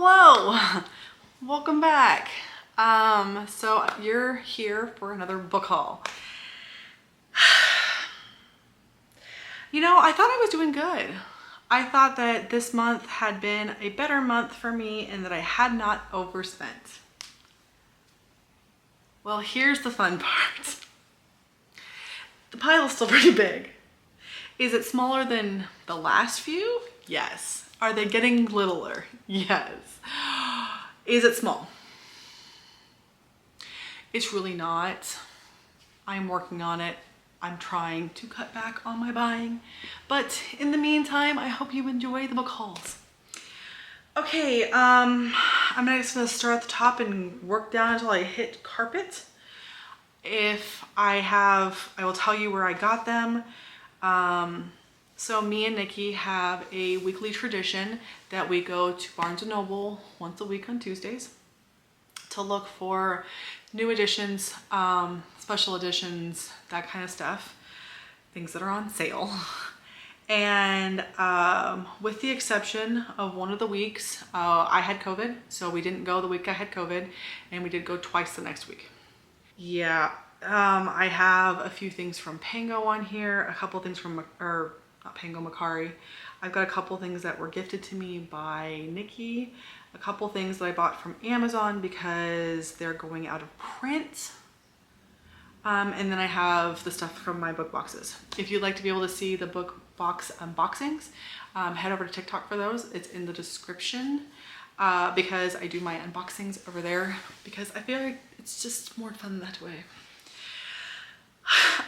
Hello, welcome back. So you're here for another book haul. You know, I thought I was doing good. I thought that this month had been a better month for me and that I had not overspent. Well, here's the fun part. The pile is still pretty big. Is it smaller than the last few? Yes. Are they getting littler? Yes. Is it small? It's really not. I'm working on it. I'm trying to cut back on my buying. But in the meantime, I hope you enjoy the book hauls. Okay, I'm just gonna start at the top and work down until I hit carpet. If I will tell you where I got them. So me and Nikki have a weekly tradition that we go to Barnes & Noble once a week on Tuesdays to look for new editions, special editions, that kind of stuff, things that are on sale. And with the exception of one of the weeks, I had COVID, so we didn't go the week I had COVID, and we did go twice the next week. Yeah, I have a few things from Pango on here, a couple things from, not Pango, Macari. I've got a couple things that were gifted to me by Nikki, a couple things that I bought from Amazon because they're going out of print. And then I have the stuff from my book boxes. If you'd like to be able to see the book box unboxings, head over to TikTok for those. It's in the description because I do my unboxings over there because I feel like it's just more fun that way.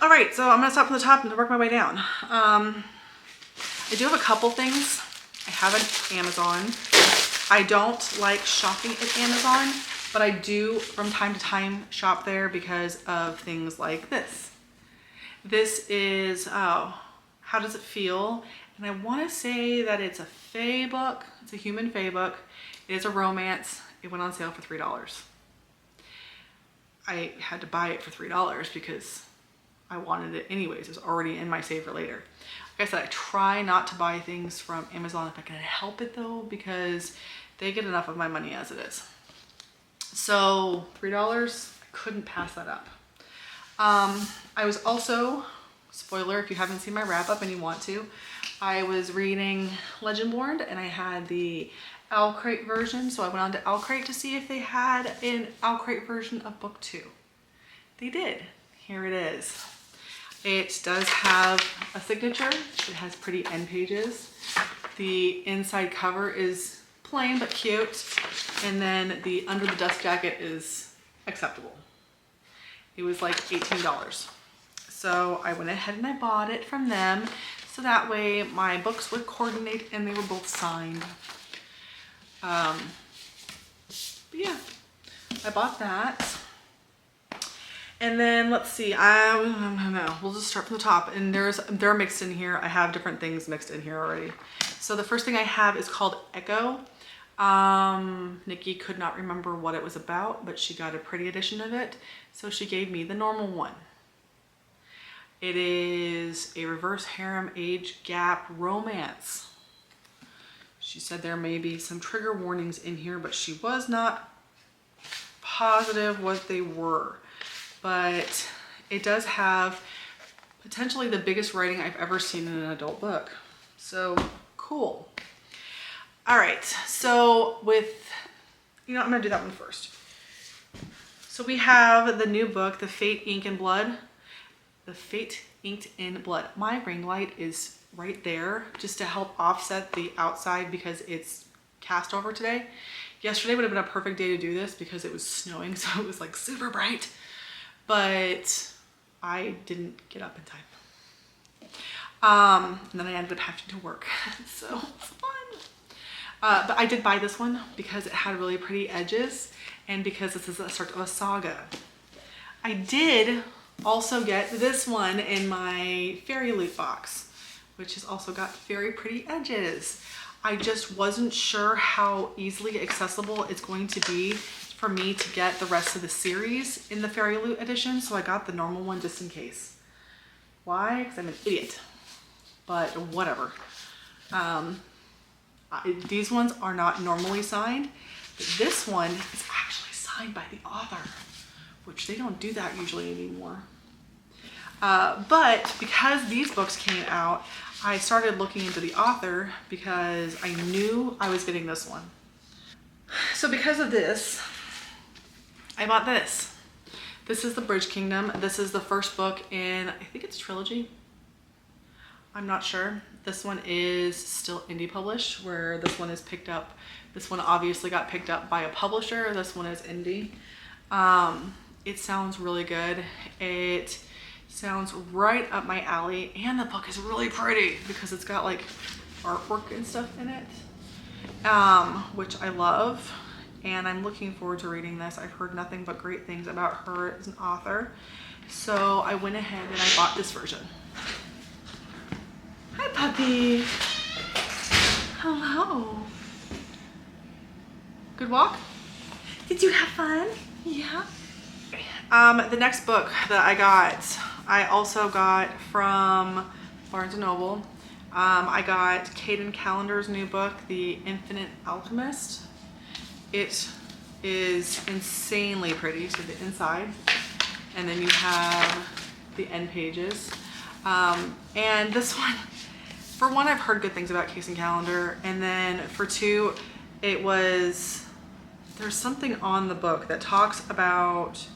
All right, so I'm gonna start from the top and work my way down. I do have a couple things I have at Amazon. I don't like shopping at Amazon, but I do from time to time shop there because of things like this. This is How Does It Feel? And I want to say that it's a fae book. It's a human fae book. It is a romance. It went on sale for $3. I had to buy it for $3 because I wanted it anyways. It was already in my save for later. Like I said, I try not to buy things from Amazon if I can help it though, because they get enough of my money as it is. So $3, I couldn't pass that up. I was also, spoiler if you haven't seen my wrap up and you want to, I was reading Legendborn and I had the Owl Crate version. So I went on to Owl Crate to see if they had an Owl Crate version of book 2. They did. Here it is. It does have a signature. It has pretty end pages. The inside cover is plain but cute. And then the under the dust jacket is acceptable. It was like $18. So I went ahead and I bought it from them. So that way my books would coordinate and they were both signed. But yeah, I bought that. And then let's see, we'll just start from the top, and they're mixed in here. I have different things mixed in here already. So the first thing I have is called Echo. Nikki could not remember what it was about, but she got a pretty edition of it. So she gave me the normal one. It is a reverse harem age gap romance. She said there may be some trigger warnings in here, but she was not positive what they were. But it does have potentially the biggest writing I've ever seen in an adult book. So cool. All right, so I'm gonna do that one first. So we have the new book, The Fate Inked in Blood. The Fate Inked in Blood. My ring light is right there just to help offset the outside because it's cast over today. Yesterday would have been a perfect day to do this because it was snowing, so it was like super bright. But I didn't get up in time. And then I ended up having to work, so it's fun. But I did buy this one because it had really pretty edges and because this is the start of a saga. I did also get this one in my fairy loot box, which has also got very pretty edges. I just wasn't sure how easily accessible it's going to be for me to get the rest of the series in the Fairy Loot edition, so I got the normal one just in case. Why? Because I'm an idiot, but whatever. These ones are not normally signed, but this one is actually signed by the author, which they don't do that usually anymore. But because these books came out, I started looking into the author because I knew I was getting this one. So because of this, I bought this. This is The Bridge Kingdom. This is the first book in, I think it's a trilogy. I'm not sure. This one is still indie published, where this one is picked up. This one obviously got picked up by a publisher. This one is indie. It sounds really good. It sounds right up my alley, and the book is really pretty because it's got like artwork and stuff in it, which I love, and I'm looking forward to reading this. I've heard nothing but great things about her as an author, so I went ahead and I bought this version. Hi, puppy. Hello. Good walk? Did you have fun? Yeah. The next book that I also got from Barnes & Noble. I got Caden Callender's new book, The Infinite Alchemist. It is insanely pretty, so the inside, and then you have the end pages. And this one, for one, I've heard good things about Caden Callender, and then for two, there's something on the book that talks about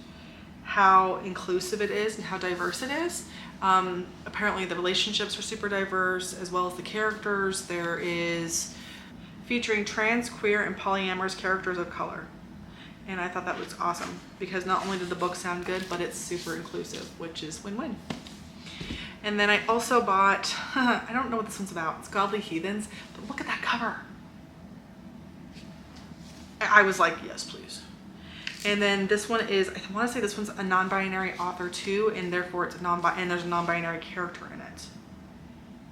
how inclusive it is and how diverse it is. Apparently the relationships are super diverse, as well as the characters. There is featuring trans, queer, and polyamorous characters of color. And I thought that was awesome because not only did the book sound good, but it's super inclusive, which is win-win. And then I also bought, I don't know what this one's about. It's Godly Heathens, but look at that cover. I was like, yes, please. And then this one is, I want to say this one's a non-binary author too, and therefore it's and there's a non-binary character in it.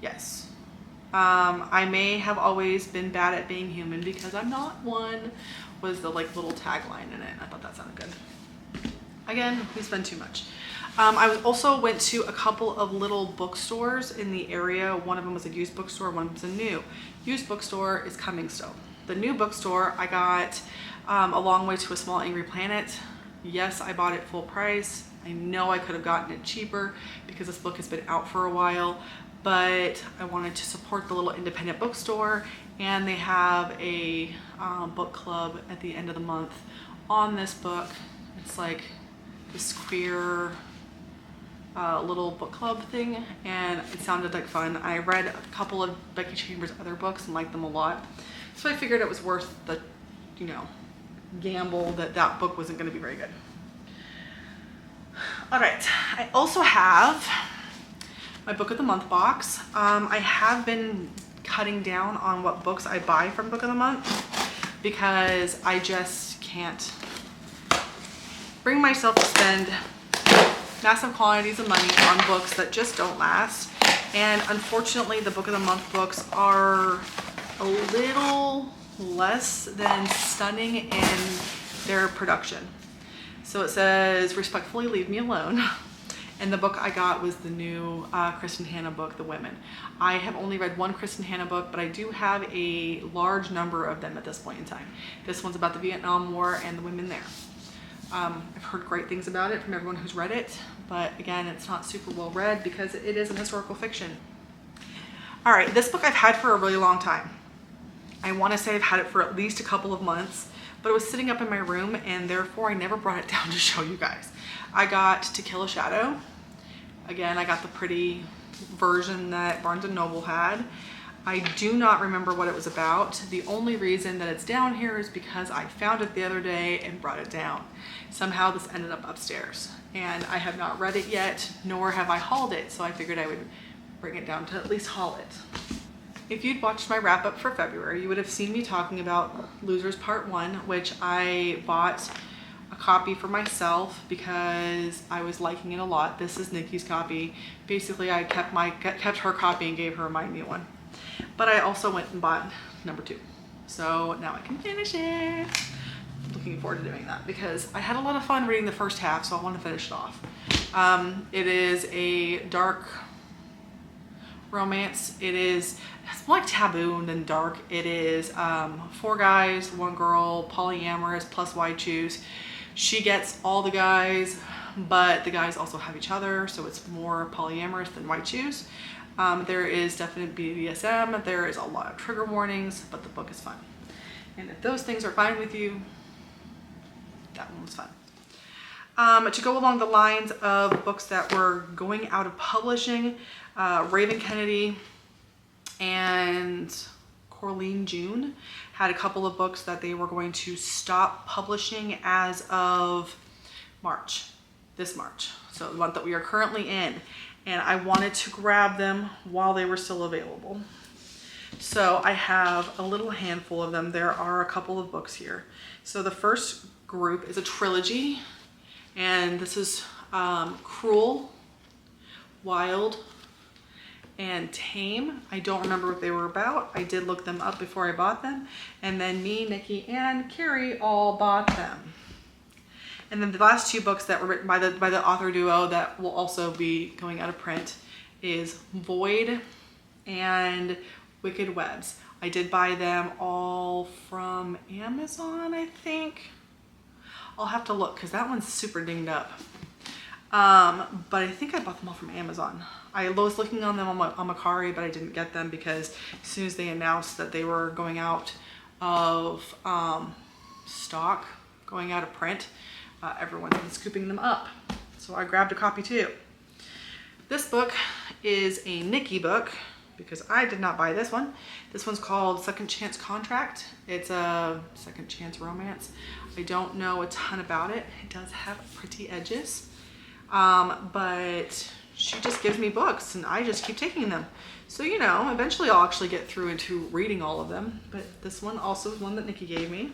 Yes. I may have always been bad at being human because I'm not one, was the like little tagline in it. I thought that sounded good. Again, we spend too much. I also went to a couple of little bookstores in the area. One of them was a used bookstore, one of them was a new. Used bookstore is coming still. The new bookstore I got A Long Way to a Small Angry Planet. Yes, I bought it full price. I know I could have gotten it cheaper because this book has been out for a while, but I wanted to support the little independent bookstore, and they have a book club at the end of the month on this book. It's like this queer little book club thing, and it sounded like fun. I read a couple of Becky Chambers' other books and liked them a lot, so I figured it was worth the, gamble that that book wasn't going to be very good. All right, I also have my book of the month box. I have been cutting down on what books I buy from book of the month because I just can't bring myself to spend massive quantities of money on books that just don't last. And unfortunately, the book of the month books are a little less than stunning in their production. So it says, respectfully leave me alone. And the book I got was the new Kristen Hanna book, The Women. I have only read one Kristen Hanna book, but I do have a large number of them at this point in time. This one's about the Vietnam War and the women there. I've heard great things about it from everyone who's read it, but again, it's not super well read because it is an historical fiction. All right, this book I've had for a really long time. I want to say I've had it for at least a couple of months, but it was sitting up in my room and therefore I never brought it down to show you guys. I got To Kill a Shadow. Again, I got the pretty version that Barnes & Noble had. I do not remember what it was about. The only reason that it's down here is because I found it the other day and brought it down. Somehow this ended up upstairs and I have not read it yet, nor have I hauled it, so I figured I would bring it down to at least haul it. If you'd watched my wrap up for February, you would have seen me talking about Losers Part 1, which I bought a copy for myself because I was liking it a lot. This is Nikki's copy. Basically, I kept her copy and gave her my new one. But I also went and bought number 2. So now I can finish it. Looking forward to doing that because I had a lot of fun reading the first half, so I want to finish it off. It is a dark romance. It's more like taboo than dark. It is 4 guys, 1 girl, polyamorous plus wide choose. She gets all the guys, but the guys also have each other, so it's more polyamorous than white choose. There is definite BDSM, there is a lot of trigger warnings, but the book is fun. And if those things are fine with you, that one was fun. To go along the lines of books that were going out of publishing, Raven Kennedy and Corleen June had a couple of books that they were going to stop publishing as of March, this March. So the month that we are currently in. And I wanted to grab them while they were still available. So I have a little handful of them. There are a couple of books here. So the first group is a trilogy, and this is Cruel, Wild, and Tame. I don't remember what they were about. I did look them up before I bought them. And then me, Nikki, and Carrie all bought them. And then the last 2 books that were written by the author duo that will also be going out of print is Void and Wicked Webs. I did buy them all from Amazon, I think. I'll have to look because that one's super dinged up. But I think I bought them all from Amazon. I was looking on them on Mercari, but I didn't get them because as soon as they announced that they were going out of stock, going out of print, everyone's been scooping them up. So I grabbed a copy too. This book is a Nikki book because I did not buy this one. This one's called Second Chance Contract. It's a second chance romance. I don't know a ton about it. It does have pretty edges, but she just gives me books and I just keep taking them. So, you know, eventually I'll actually get through into reading all of them, but this one also is one that Nikki gave me.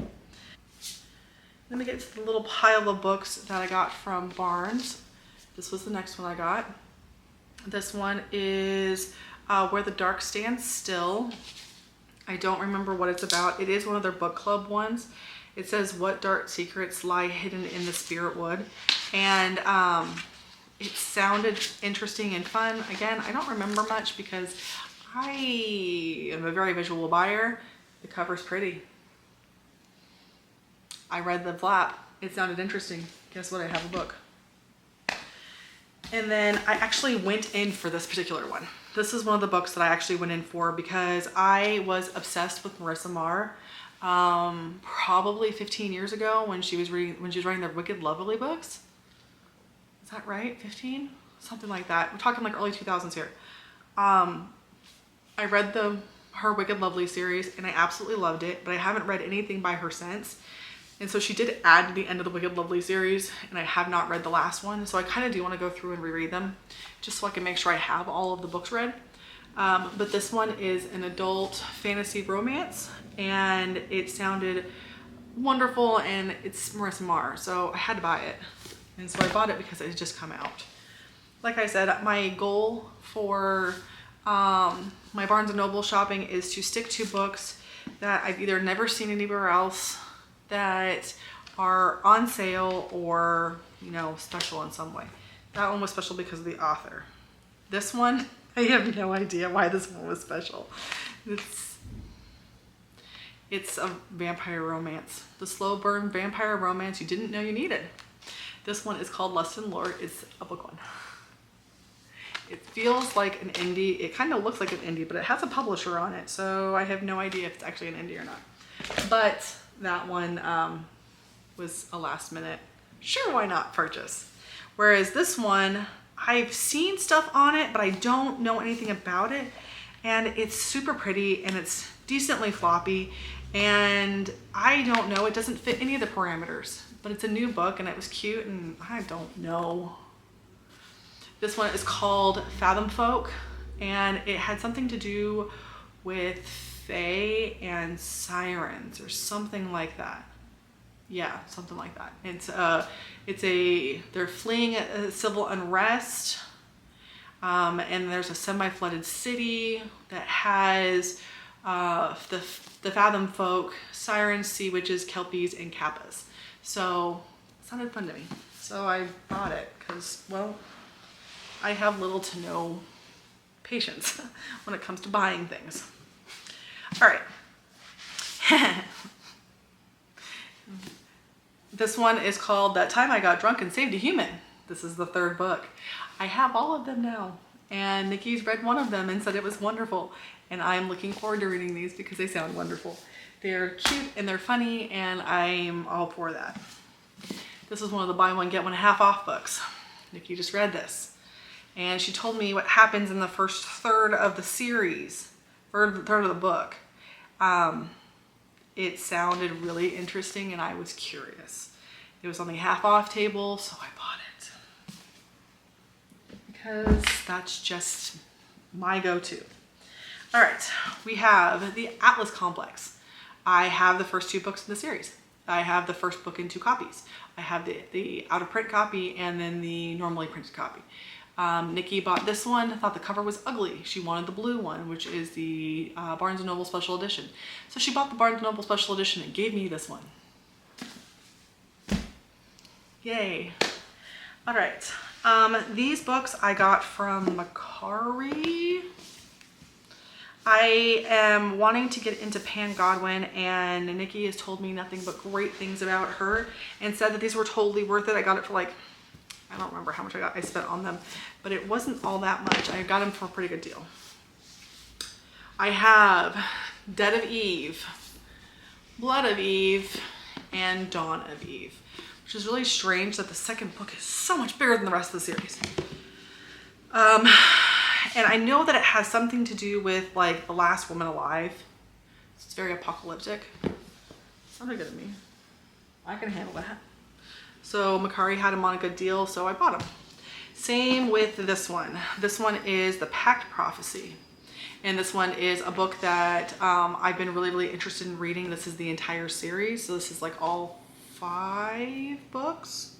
Let me get to the little pile of books that I got from Barnes. This was the next one I got. This one is Where the Dark Stands Still. I don't remember what it's about. It is one of their book club ones. It says, what dark secrets lie hidden in the spirit wood. And it sounded interesting and fun. Again, I don't remember much because I am a very visual buyer. The cover's pretty. I read the flap. It sounded interesting. Guess what? I have a book. And then I actually went in for this particular one. This is one of the books that I actually went in for because I was obsessed with Marissa Marr probably 15 years ago when she was writing the Wicked Lovely books. Is that right? 15? Something like that. We're talking like early 2000s here. I read her Wicked Lovely series and I absolutely loved it, but I haven't read anything by her since. And so she did add to the end of the Wicked Lovely series, and I have not read the last one. So I kind of do want to go through and reread them just so I can make sure I have all of the books read. But this one is an adult fantasy romance, and it sounded wonderful, and it's Marissa Marr, so I had to buy it. And so I bought it because it had just come out. Like I said, my goal for my Barnes & Noble shopping is to stick to books that I've either never seen anywhere else, that are on sale, or, you know, special in some way. That one was special because of the author. This one, I have no idea why this one was special. It's a vampire romance. The slow burn vampire romance you didn't know you needed. This one is called Lust and Lore. It's a book one. It feels like an indie. It kind of looks like an indie, but it has a publisher on it, so I have no idea if it's actually an indie or not. But that one was a last minute, sure, why not purchase. Whereas this one, I've seen stuff on it, but I don't know anything about it. And it's super pretty and it's decently floppy. And I don't know, it doesn't fit any of the parameters, but it's a new book and it was cute and I don't know. This one is called Fathom Folk, and it had something to do with fae and sirens or something like that. Yeah, something like that. They're fleeing a civil unrest, and there's a semi-flooded city that has the Fathom Folk, sirens, sea witches, kelpies, and kappas. So it sounded fun to me. So I bought it because, well, I have little to no patience when it comes to buying things. All right. This one is called That Time I Got Drunk and Saved a Human. This is the 3rd book. I have all of them now, and Nikki's read one of them and said it was wonderful, and I'm looking forward to reading these because they sound wonderful. They're cute and they're funny, and I'm all for that. This is one of the buy one get one half off books. Nikki just read this, and she told me what happens in the first third of the series, third of the book. It sounded really interesting, and I was curious. It was on the half off table, so I bought it because that's just my go-to. All right, we have the Atlas Complex. I have the first 2 books in the series. I have the first book in 2 copies. I have the out of print copy and then the normally printed copy. Nikki bought this one, thought the cover was ugly. She wanted the blue one, which is the Barnes & Noble Special Edition. So she bought the Barnes & Noble Special Edition and gave me this one. Yay. All right. These books I got from Macari. I am wanting to get into Pan Godwin, and Nikki has told me nothing but great things about her and said that these were totally worth it. I got it for like, I don't remember how much I spent on them, but it wasn't all that much. I got them for a pretty good deal. I have Dead of Eve, Blood of Eve, and Dawn of Eve, which is really strange that the second book is so much bigger than the rest of the series. And I know that it has something to do with like the last woman alive. It's very apocalyptic. Sounded good to me. I can handle that. So Macari had them on a good deal, so I bought them. Same with this one. This one is The Pact Prophecy. And this one is a book that I've been really interested in reading. This is the entire series. So this is like all 5 books.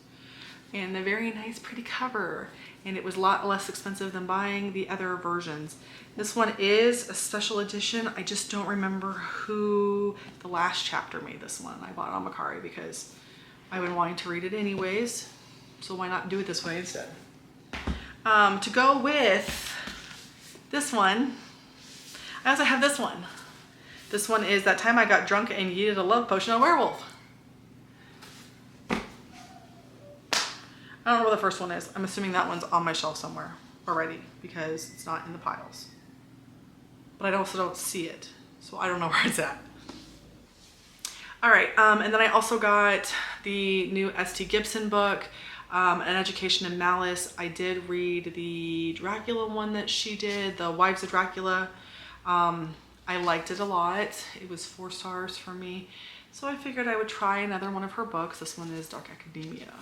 And a very nice, pretty cover. And it was a lot less expensive than buying the other versions. This one is a special edition. I just don't remember who the last chapter made this one. I bought it on Macari because I've been wanting to read it anyways. So why not do it this way instead? To go with this one, I also have this one. This one is That Time I Got Drunk and Yeeted a Love Potion on a Werewolf. I don't know where the first one is. I'm assuming that one's on my shelf somewhere already because it's not in the piles. But I also don't see it, so I don't know where it's at. All right, and then I also got the new S.T. Gibson book, An Education in Malice. I did read the Dracula one that she did, The Wives of Dracula. I liked it a lot. It was 4 stars for me. So I figured I would try another one of her books. This one is Dark Academia.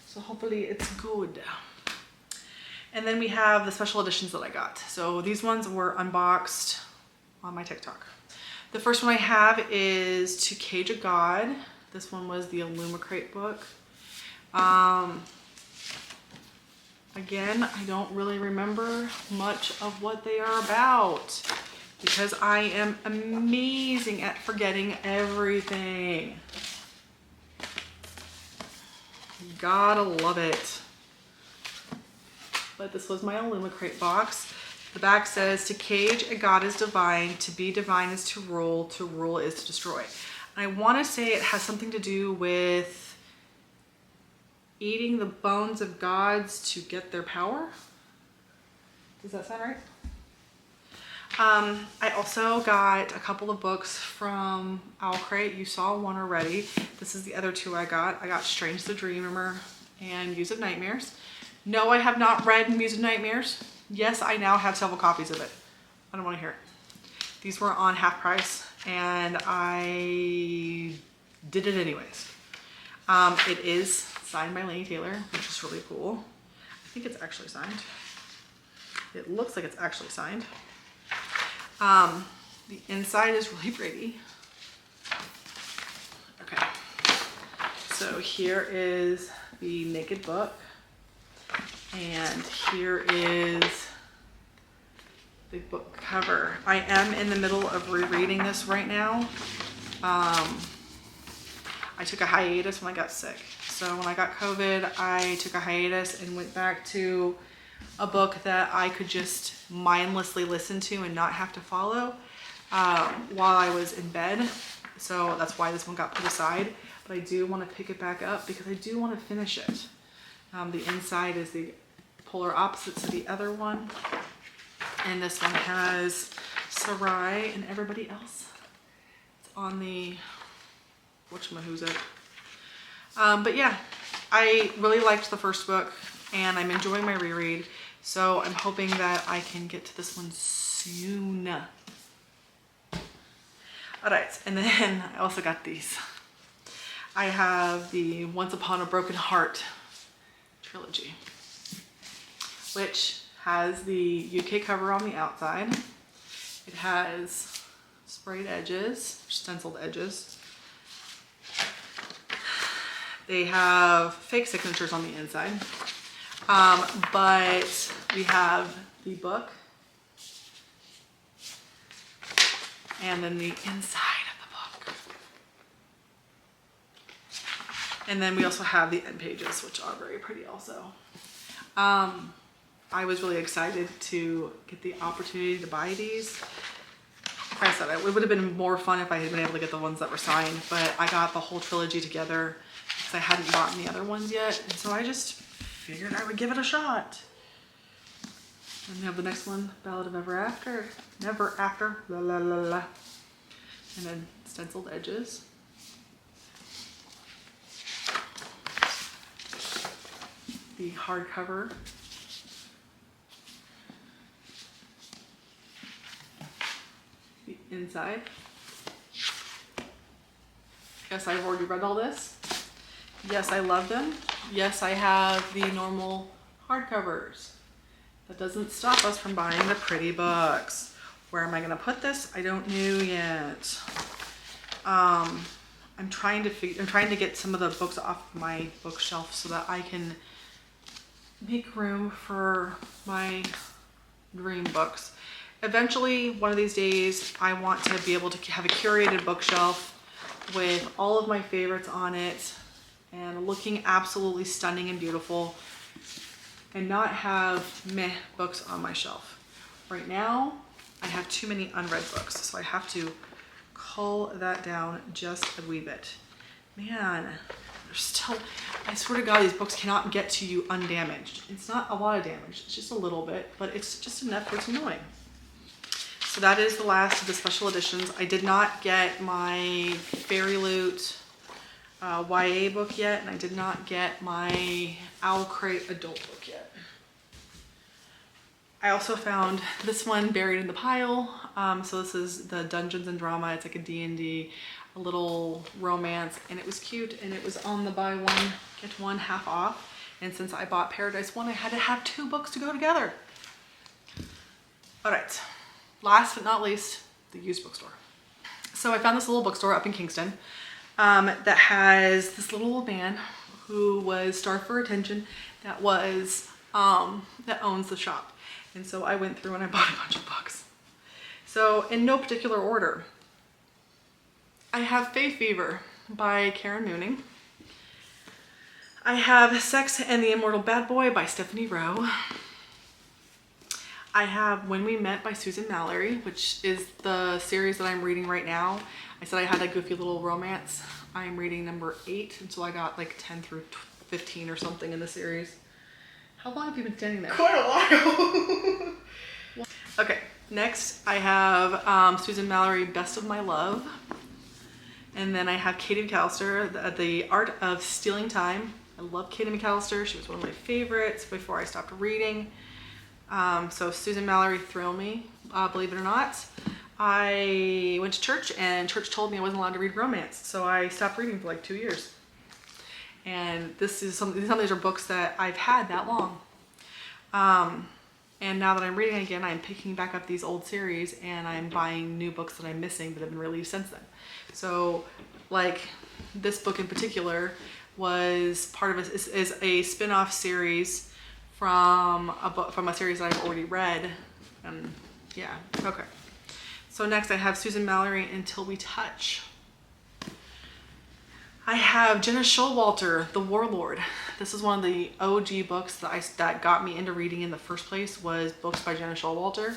So hopefully it's good. And then we have the special editions that I got. So these ones were unboxed on my TikTok. The first one I have is To Cage a God. This one was the Illumicrate book. Again, I don't really remember much of what they are about because I am amazing at forgetting everything. Gotta love it. But this was my Illumicrate box. The back says, to cage a god is divine, to be divine is to rule is to destroy. And I want to say it has something to do with eating the bones of gods to get their power. Does that sound right? I also got a couple of books from Owlcrate. You saw one already. This is the other 2 I got. I got Strange the Dreamer and Muse of Nightmares. No, I have not read Muse of Nightmares. Yes, I now have several copies of it. I don't want to hear it. These were on half price and I did it anyways. It is signed by Laini Taylor, which is really cool. I think it's actually signed. It looks like it's actually signed. The inside is really pretty. Okay, so here is the naked book, and here is the book cover. I am in the middle of rereading this right now. I took a hiatus when I got sick. So when I got COVID, I took a hiatus and went back to a book that I could just mindlessly listen to and not have to follow while I was in bed. So that's why this one got put aside. But I do want to pick it back up because I do want to finish it. The inside is the polar opposite to the other one. And this one has Sarai and everybody else. It's on the, what's it? But yeah, I really liked the first book and I'm enjoying my reread. So I'm hoping that I can get to this one soon. All right, and then I also got these. I have the Once Upon a Broken Heart trilogy, which has the UK cover on the outside. It has sprayed edges, stenciled edges. They have fake signatures on the inside. But we have the book and then the inside of the book. And then we also have the end pages, which are very pretty also. I was really excited to get the opportunity to buy these. Like I said, it would have been more fun if I had been able to get the ones that were signed, but I got the whole trilogy together because I hadn't bought the other ones yet. And so I just figured I would give it a shot. And we have the next one, Ballad of Ever After. Never After, la la la la. And then stenciled edges. The hardcover. The inside. Yes, I've already read all this. Yes, I love them. Yes, I have the normal hardcovers. That doesn't stop us from buying the pretty books. Where am I gonna put this? I don't know yet. I'm trying to get some of the books off my bookshelf so that I can make room for my dream books. Eventually, one of these days, I want to be able to have a curated bookshelf with all of my favorites on it and looking absolutely stunning and beautiful and not have meh books on my shelf. Right now, I have too many unread books, so I have to cull that down just a wee bit. Man, there's still, I swear to God, these books cannot get to you undamaged. It's not a lot of damage, it's just a little bit, but it's just enough where it's annoying. So that is the last of the special editions. I did not get my Fairy Loot YA book yet, and I did not get my Owl Crate adult book yet. I also found this one buried in the pile. So this is the Dungeons and Drama. It's like a D&D, a little romance, and it was cute, and it was on the buy one, get one half off. And since I bought Paradise 1, I had to have 2 books to go together. All right, last but not least, the used bookstore. So I found this little bookstore up in Kingston that has this little old man who was starved for attention that was, that owns the shop. And so I went through and I bought a bunch of books. So in no particular order, I have Fae Fever by Karen Mooning. I have Sex and the Immortal Bad Boy by Stephanie Rowe. I have When We Met by Susan Mallory, which is the series that I'm reading right now. I said I had a goofy little romance. I'm reading number 8, and so I got like 10 through 15 or something in the series. How long have you been standing there? Quite a while. Okay, next I have Susan Mallory, Best of My Love. And then I have Katie McAllister, the Art of Stealing Time. I love Katie McAllister. She was one of my favorites before I stopped reading. So Susan Mallory thrilled me, believe it or not. I went to church and church told me I wasn't allowed to read romance. So I stopped reading for like 2 years. And some of these are books that I've had that long. And now that I'm reading again, I'm picking back up these old series and I'm buying new books that I'm missing that have been released since then. So like this book in particular was part of is a spin-off series from a series that I've already read. And yeah, okay. So next I have Susan Mallory, Until We Touch. I have Jenna Showalter, The Warlord. This is one of the OG books that got me into reading in the first place, was books by Jenna Showalter.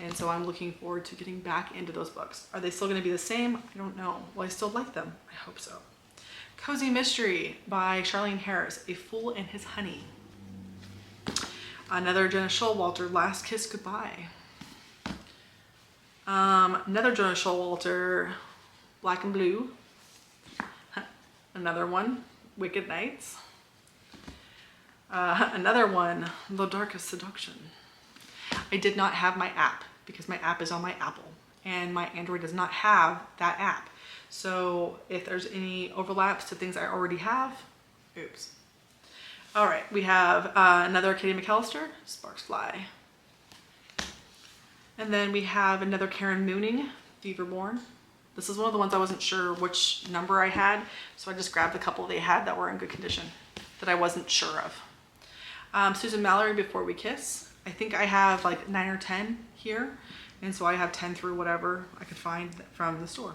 And so I'm looking forward to getting back into those books. Are they still going to be the same? I don't know. Well, I still like them. I hope so. Cozy Mystery by Charlene Harris, A Fool and His Honey. Another Jenna Showalter, Last Kiss Goodbye. Another Jenna Showalter, Black and Blue. Another one, Wicked Nights. Another one, The Darkest Seduction. I did not have my app because my app is on my Apple and my Android does not have that app. So if there's any overlaps to things I already have, oops. All right, we have another Katie McAllister, Sparks Fly. And then we have another Karen Mooning, Feverborn. This is one of the ones I wasn't sure which number I had, so I just grabbed a couple they had that were in good condition that I wasn't sure of. Susan Mallory, Before We Kiss. I think I have like 9 or 10 here, and so I have 10 through whatever I could find from the store.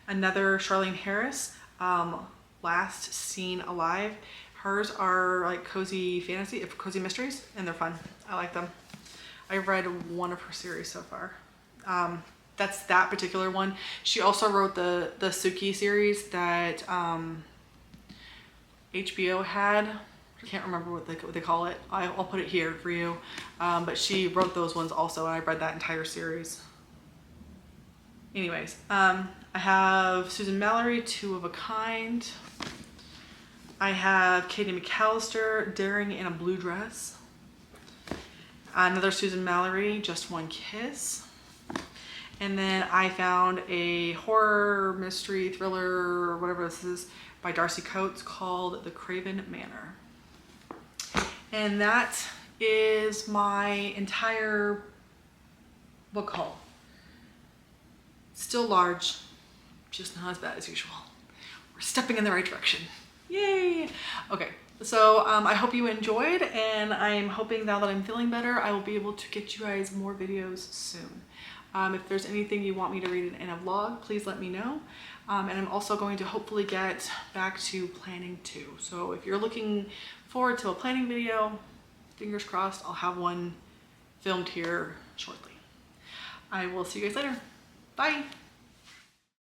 Another Charlene Harris, Last Seen Alive. Hers are like cozy fantasy, cozy mysteries, and they're fun. I like them. I've read one of her series so far. That's that particular one. She also wrote the Suki series that HBO had. I can't remember what they call it. I'll put it here for you. But she wrote those ones also, and I read that entire series. Anyways, I have Susan Mallory, Two of a Kind. I have Katie McAllister, Daring in a Blue Dress. Another Susan Mallory, Just One Kiss. And then I found a horror, mystery, thriller, whatever this is, by Darcy Coates called The Craven Manor. And that is my entire book haul. Still large, just not as bad as usual. We're stepping in the right direction. Yay! Okay, so I hope you enjoyed, and I'm hoping now that I'm feeling better, I will be able to get you guys more videos soon. If there's anything you want me to read in a vlog, please let me know. And I'm also going to hopefully get back to planning too. So if you're looking forward to a planning video, fingers crossed, I'll have one filmed here shortly. I will see you guys later. Bye.